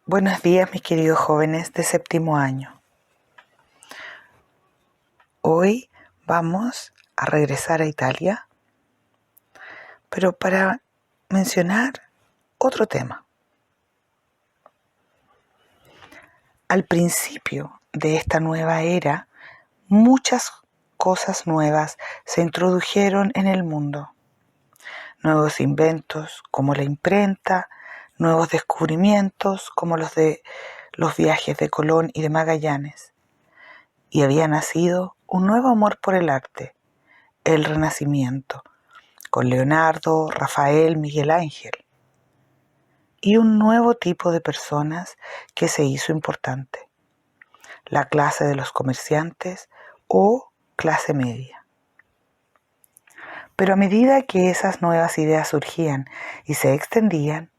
Buenos días, mis queridos jóvenes de séptimo año. Hoy vamos a regresar a Italia, pero para mencionar otro tema. Al principio de esta nueva era, muchas cosas nuevas se introdujeron en el mundo. Nuevos inventos como la imprenta, nuevos descubrimientos como los de los viajes de Colón y de Magallanes. Y había nacido un nuevo amor por el arte, el Renacimiento, con Leonardo, Rafael, Miguel Ángel, y un nuevo tipo de personas que se hizo importante, la clase de los comerciantes o clase media. Pero a medida que esas nuevas ideas surgían y se extendían,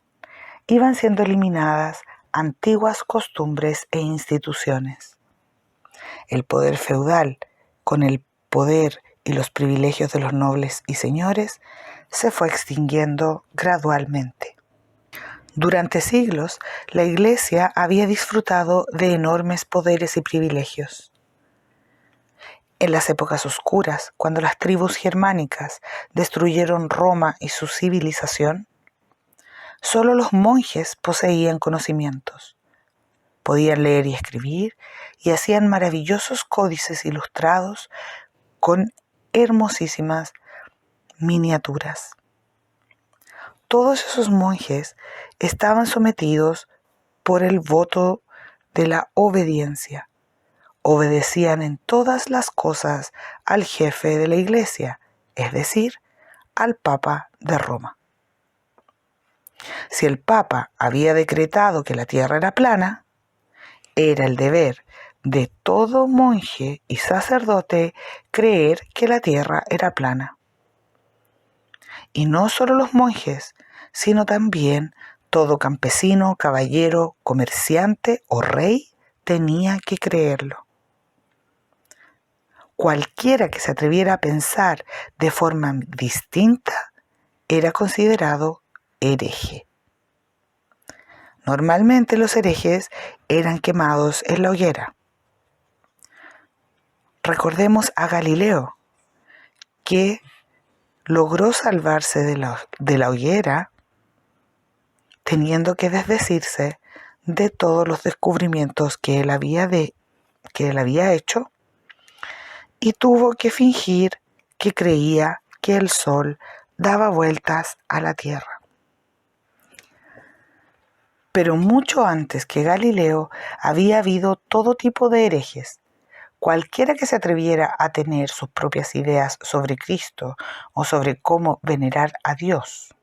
iban siendo eliminadas antiguas costumbres e instituciones. El poder feudal, con el poder y los privilegios de los nobles y señores, se fue extinguiendo gradualmente. Durante siglos, la Iglesia había disfrutado de enormes poderes y privilegios. En las épocas oscuras, cuando las tribus germánicas destruyeron Roma y su civilización, solo los monjes poseían conocimientos. Podían leer y escribir y hacían maravillosos códices ilustrados con hermosísimas miniaturas. Todos esos monjes estaban sometidos por el voto de la obediencia. Obedecían en todas las cosas al jefe de la Iglesia, es decir, al Papa de Roma. Si el Papa había decretado que la tierra era plana, era el deber de todo monje y sacerdote creer que la tierra era plana. Y no solo los monjes, sino también todo campesino, caballero, comerciante o rey tenía que creerlo. Cualquiera que se atreviera a pensar de forma distinta era considerado hereje. Normalmente los herejes eran quemados en la hoguera. Recordemos a Galileo, que logró salvarse de la hoguera teniendo que desdecirse de todos los descubrimientos que él había hecho, y tuvo que fingir que creía que el sol daba vueltas a la tierra. Pero mucho antes que Galileo había habido todo tipo de herejes. Cualquiera que se atreviera a tener sus propias ideas sobre Cristo o sobre cómo venerar a Dios.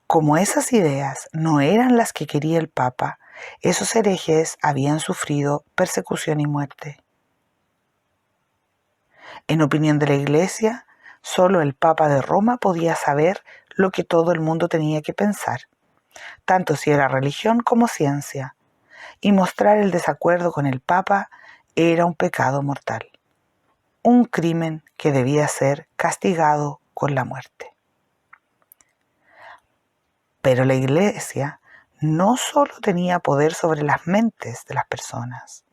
Como esas ideas no eran las que quería el Papa, esos herejes habían sufrido persecución y muerte. En opinión de la Iglesia, solo el Papa de Roma podía saber lo que todo el mundo tenía que pensar, tanto si era religión como ciencia, y mostrar el desacuerdo con el Papa era un pecado mortal, un crimen que debía ser castigado con la muerte. Pero la Iglesia no solo tenía poder sobre las mentes de las personas.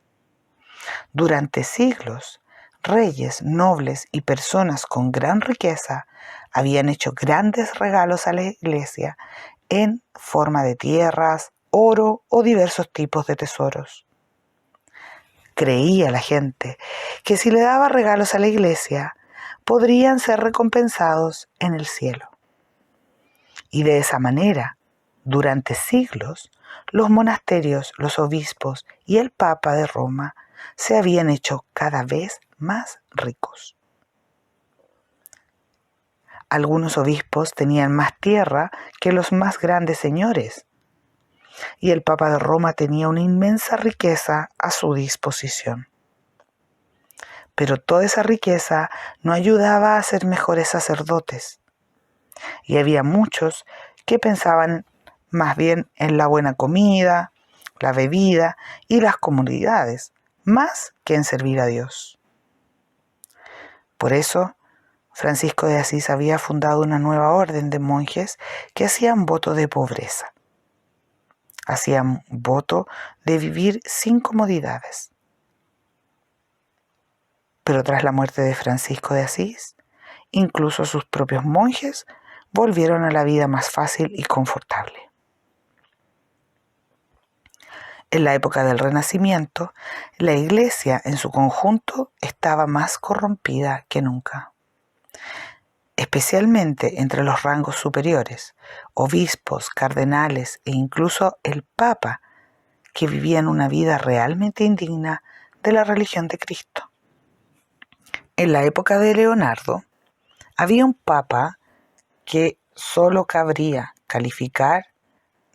Durante siglos, reyes, nobles y personas con gran riqueza habían hecho grandes regalos a la Iglesia en forma de tierras, oro o diversos tipos de tesoros. Creía la gente que si le daba regalos a la Iglesia, podrían ser recompensados en el cielo. Y de esa manera, durante siglos, los monasterios, los obispos y el Papa de Roma se habían hecho cada vez más ricos. Algunos obispos tenían más tierra que los más grandes señores, y el Papa de Roma tenía una inmensa riqueza a su disposición. Pero toda esa riqueza no ayudaba a ser mejores sacerdotes, y había muchos que pensaban más bien en la buena comida, la bebida y las comodidades, más que en servir a Dios. Por eso, Francisco de Asís había fundado una nueva orden de monjes que hacían voto de pobreza. hacían voto de vivir sin comodidades. Pero tras la muerte de Francisco de Asís, incluso sus propios monjes volvieron a la vida más fácil y confortable. En la época del Renacimiento, la Iglesia en su conjunto estaba más corrompida que nunca, especialmente entre los rangos superiores, obispos, cardenales e incluso el Papa, que vivían una vida realmente indigna de la religión de Cristo. En la época de Leonardo, había un Papa que solo cabría calificar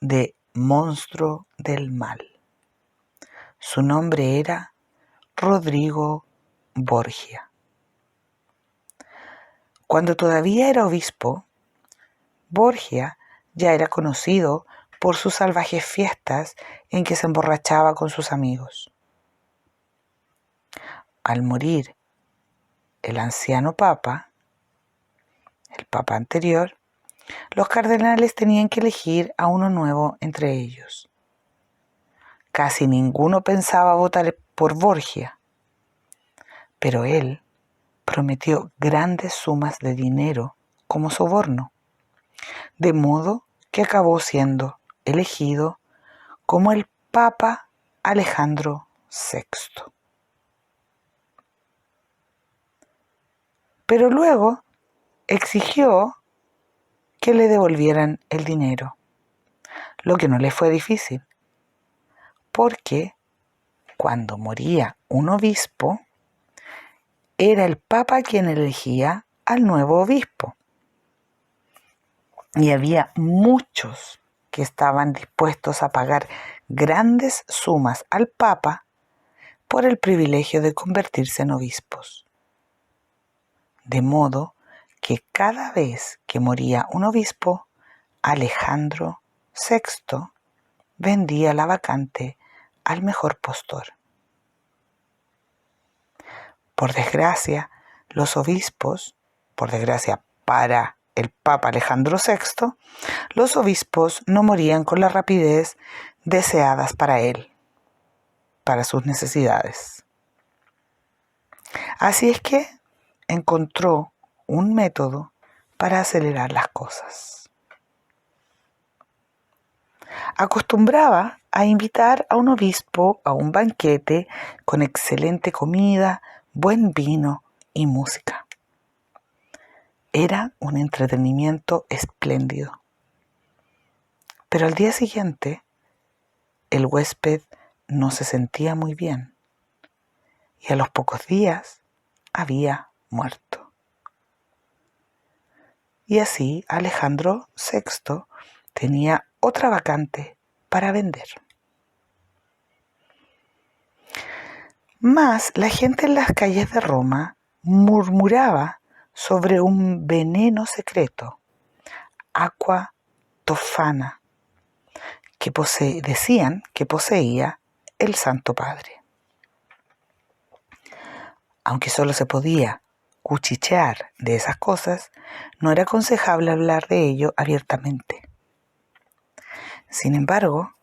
de monstruo del mal. Su nombre era Rodrigo Borgia. Cuando todavía era obispo, Borgia ya era conocido por sus salvajes fiestas en que se emborrachaba con sus amigos. Al morir el anciano papa, el papa anterior, los cardenales tenían que elegir a uno nuevo entre ellos. Casi ninguno pensaba votar por Borgia, pero él prometió grandes sumas de dinero como soborno, de modo que acabó siendo elegido como el Papa Alejandro VI. Pero luego exigió que le devolvieran el dinero, lo que no le fue difícil, porque cuando moría un obispo, era el Papa quien elegía al nuevo obispo. Y había muchos que estaban dispuestos a pagar grandes sumas al Papa por el privilegio de convertirse en obispos. De modo que cada vez que moría un obispo, Alejandro VI vendía la vacante al mejor postor. Por desgracia, los obispos, por desgracia para el Papa Alejandro VI, los obispos no morían con la rapidez deseadas para él, para sus necesidades. Así es que encontró un método para acelerar las cosas. Acostumbraba a invitar a un obispo a un banquete con excelente comida, buen vino y música. Era un entretenimiento espléndido. Pero al día siguiente, el huésped no se sentía muy bien y a los pocos días había muerto. Y así Alejandro VI tenía otra vacante para vender. Mas la gente en las calles de Roma murmuraba sobre un veneno secreto, aqua tofana, que decían que poseía el Santo Padre. Aunque solo se podía cuchichear de esas cosas, no era aconsejable hablar de ello abiertamente. Sin embargo,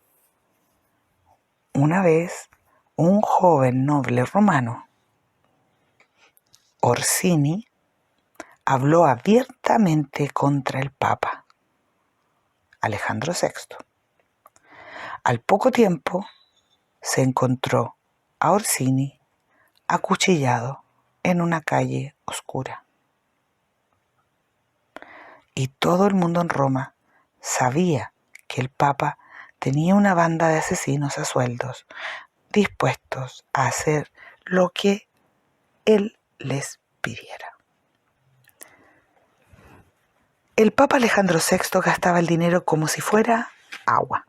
una vez un joven noble romano, Orsini, habló abiertamente contra el Papa Alejandro VI. Al poco tiempo se encontró a Orsini acuchillado en una calle oscura. Y todo el mundo en Roma sabía que el Papa tenía una banda de asesinos a sueldos, dispuestos a hacer lo que él les pidiera. El Papa Alejandro VI gastaba el dinero como si fuera agua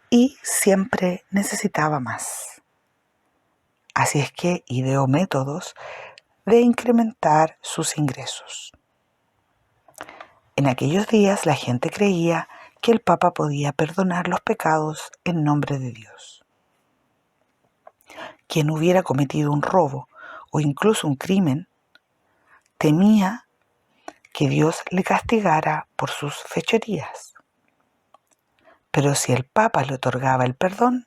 y siempre necesitaba más. Así es que ideó métodos de incrementar sus ingresos. En aquellos días la gente creía que el Papa podía perdonar los pecados en nombre de Dios. Quien hubiera cometido un robo o incluso un crimen, temía que Dios le castigara por sus fechorías. Pero si el Papa le otorgaba el perdón,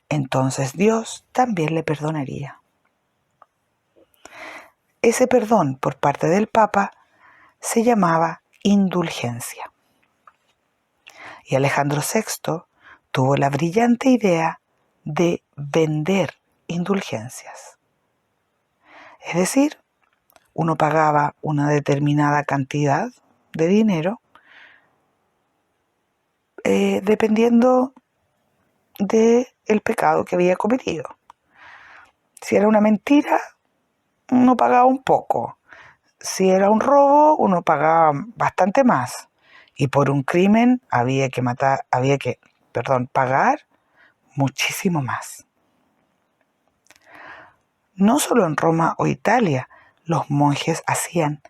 entonces Dios también le perdonaría. Ese perdón por parte del Papa se llamaba indulgencia. Y Alejandro VI tuvo la brillante idea de vender indulgencias. Es decir, uno pagaba una determinada cantidad de dinero dependiendo del pecado que había cometido. Si era una mentira, uno pagaba un poco. Si era un robo, uno pagaba bastante más. Y por un crimen había que pagar muchísimo más. No solo en Roma o Italia, los monjes hacían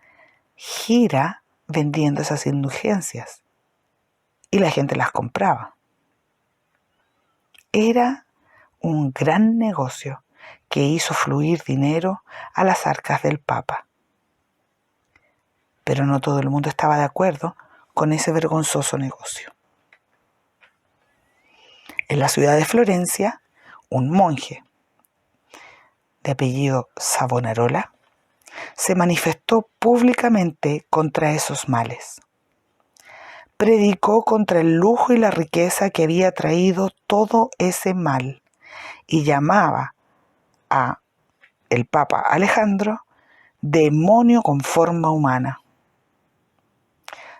gira vendiendo esas indulgencias y la gente las compraba. Era un gran negocio que hizo fluir dinero a las arcas del Papa. Pero no todo el mundo estaba de acuerdo con ese vergonzoso negocio. En la ciudad de Florencia, un monje de apellido Savonarola se manifestó públicamente contra esos males. Predicó contra el lujo y la riqueza que había traído todo ese mal y llamaba a el Papa Alejandro demonio con forma humana.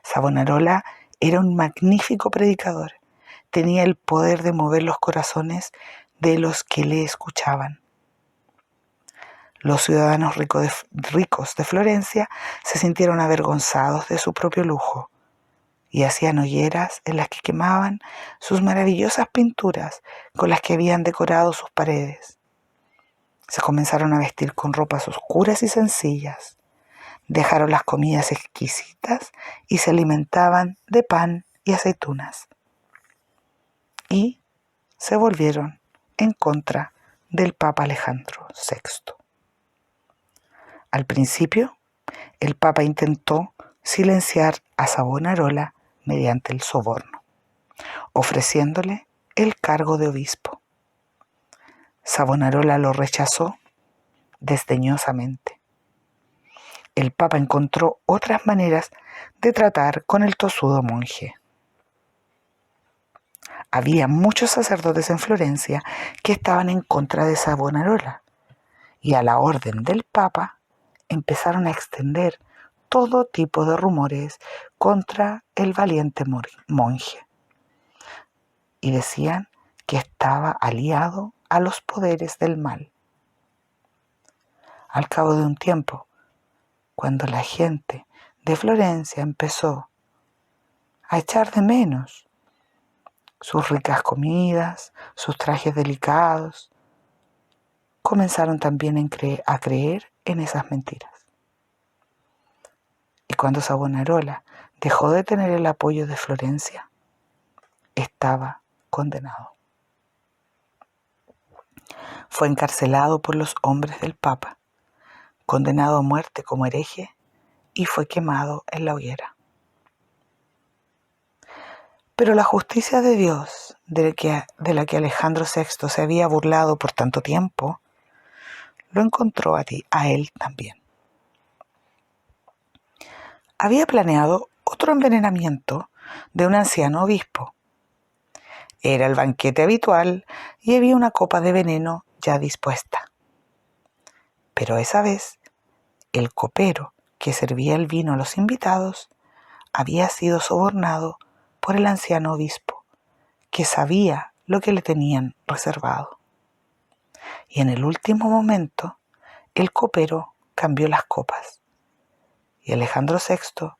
Savonarola era un magnífico predicador. Tenía el poder de mover los corazones de los que le escuchaban. Los ciudadanos ricos de Florencia se sintieron avergonzados de su propio lujo y hacían hogueras en las que quemaban sus maravillosas pinturas con las que habían decorado sus paredes. Se comenzaron a vestir con ropas oscuras y sencillas. Dejaron las comidas exquisitas y se alimentaban de pan y aceitunas. Y se volvieron en contra del Papa Alejandro VI. Al principio, el Papa intentó silenciar a Savonarola mediante el soborno, ofreciéndole el cargo de obispo. Savonarola lo rechazó desdeñosamente. El Papa encontró otras maneras de tratar con el tosudo monje. Había muchos sacerdotes en Florencia que estaban en contra de Savonarola y a la orden del Papa empezaron a extender todo tipo de rumores contra el valiente monje y decían que estaba aliado a los poderes del mal. Al cabo de un tiempo, cuando la gente de Florencia empezó a echar de menos sus ricas comidas, sus trajes delicados, comenzaron también a creer en esas mentiras. Y cuando Savonarola dejó de tener el apoyo de Florencia, estaba condenado. Fue encarcelado por los hombres del Papa, condenado a muerte como hereje y fue quemado en la hoguera. Pero la justicia de Dios, de la que Alejandro VI se había burlado por tanto tiempo, lo encontró a él también. Había planeado otro envenenamiento de un anciano obispo. Era el banquete habitual y había una copa de veneno ya dispuesta. Pero esa vez, el copero que servía el vino a los invitados había sido sobornado por el anciano obispo, que sabía lo que le tenían reservado. Y en el último momento, el copero cambió las copas y Alejandro VI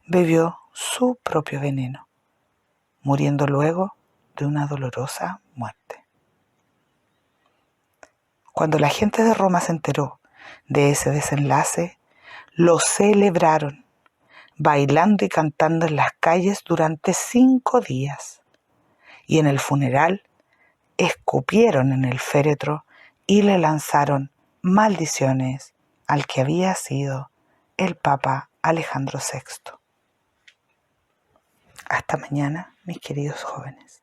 bebió su propio veneno, muriendo luego de una dolorosa muerte. Cuando la gente de Roma se enteró de ese desenlace, lo celebraron, bailando y cantando en las calles durante 5 días. Y en el funeral, escupieron en el féretro y le lanzaron maldiciones al que había sido el Papa Alejandro VI. Hasta mañana, mis queridos jóvenes.